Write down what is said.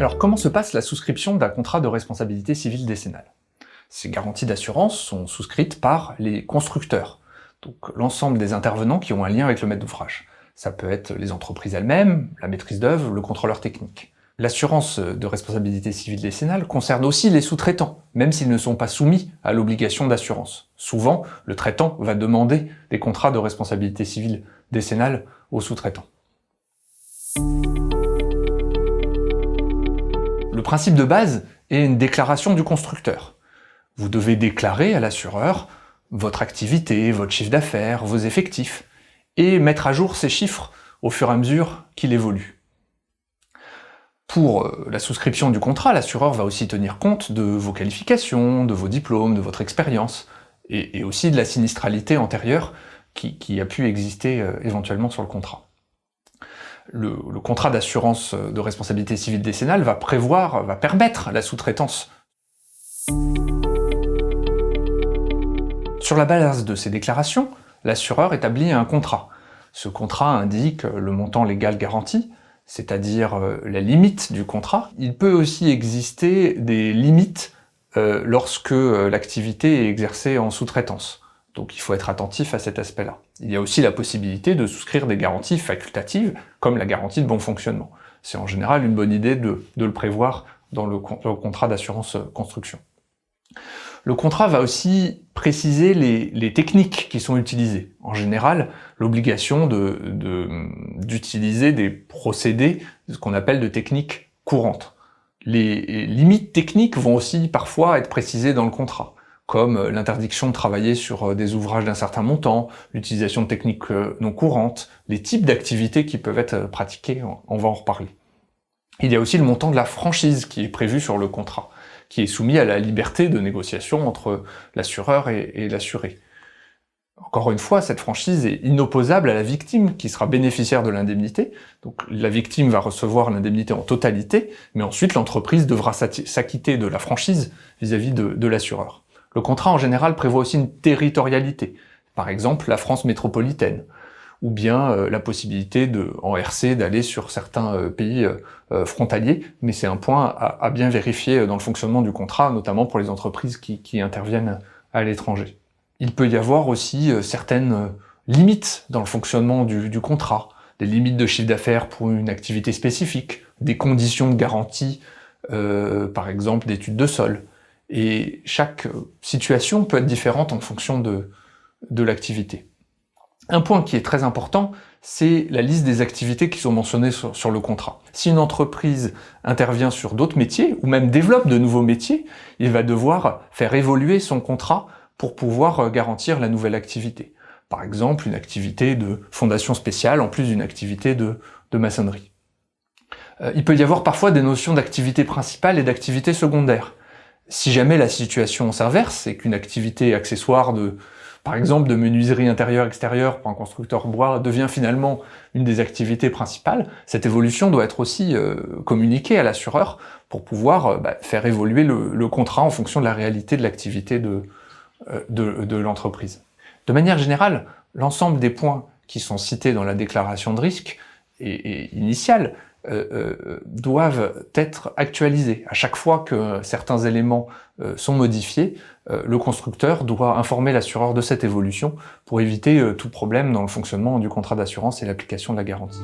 Alors comment se passe la souscription d'un contrat de responsabilité civile décennale? Ces garanties d'assurance sont souscrites par les constructeurs, donc l'ensemble des intervenants qui ont un lien avec le maître d'ouvrage. Ça peut être les entreprises elles-mêmes, la maîtrise d'œuvre, le contrôleur technique. L'assurance de responsabilité civile décennale concerne aussi les sous-traitants, même s'ils ne sont pas soumis à l'obligation d'assurance. Souvent, le traitant va demander des contrats de responsabilité civile décennale aux sous-traitants. Le principe de base est une déclaration du constructeur. Vous devez déclarer à l'assureur votre activité, votre chiffre d'affaires, vos effectifs, et mettre à jour ces chiffres au fur et à mesure qu'il évolue. Pour la souscription du contrat, l'assureur va aussi tenir compte de vos qualifications, de vos diplômes, de votre expérience, et aussi de la sinistralité antérieure qui a pu exister éventuellement sur le contrat. Le contrat d'assurance de responsabilité civile décennale va permettre la sous-traitance. Sur la base de ces déclarations, l'assureur établit un contrat. Ce contrat indique le montant légal garanti, c'est-à-dire la limite du contrat. Il peut aussi exister des limites lorsque l'activité est exercée en sous-traitance. Donc il faut être attentif à cet aspect-là. Il y a aussi la possibilité de souscrire des garanties facultatives, comme la garantie de bon fonctionnement. C'est en général une bonne idée de le prévoir dans le contrat d'assurance construction. Le contrat va aussi préciser les techniques qui sont utilisées. En général, l'obligation d'utiliser des procédés, ce qu'on appelle de techniques courantes. Les limites techniques vont aussi parfois être précisées dans le contrat, comme l'interdiction de travailler sur des ouvrages d'un certain montant, l'utilisation de techniques non courantes, les types d'activités qui peuvent être pratiquées, on va en reparler. Il y a aussi le montant de la franchise qui est prévu sur le contrat, qui est soumis à la liberté de négociation entre l'assureur et l'assuré. Encore une fois, cette franchise est inopposable à la victime, qui sera bénéficiaire de l'indemnité. Donc la victime va recevoir l'indemnité en totalité, mais ensuite l'entreprise devra s'acquitter de la franchise vis-à-vis de l'assureur. Le contrat en général prévoit aussi une territorialité, par exemple la France métropolitaine, ou bien la possibilité en RC d'aller sur certains pays frontaliers, mais c'est un point à bien vérifier dans le fonctionnement du contrat, notamment pour les entreprises qui interviennent à l'étranger. Il peut y avoir aussi certaines limites dans le fonctionnement du contrat, des limites de chiffre d'affaires pour une activité spécifique, des conditions de garantie, par exemple d'études de sol. Et chaque situation peut être différente en fonction de l'activité. Un point qui est très important, c'est la liste des activités qui sont mentionnées sur le contrat. Si une entreprise intervient sur d'autres métiers, ou même développe de nouveaux métiers, il va devoir faire évoluer son contrat pour pouvoir garantir la nouvelle activité. Par exemple, une activité de fondation spéciale en plus d'une activité de maçonnerie. Il peut y avoir parfois des notions d'activité principale et d'activité secondaire. Si jamais la situation s'inverse et qu'une activité accessoire par exemple de menuiserie intérieure-extérieure pour un constructeur bois devient finalement une des activités principales, cette évolution doit être aussi communiquée à l'assureur pour pouvoir faire évoluer le contrat en fonction de la réalité de l'activité de l'entreprise. De manière générale, l'ensemble des points qui sont cités dans la déclaration de risque et initiale doivent être actualisés. À chaque fois que certains éléments sont modifiés, le constructeur doit informer l'assureur de cette évolution pour éviter tout problème dans le fonctionnement du contrat d'assurance et l'application de la garantie.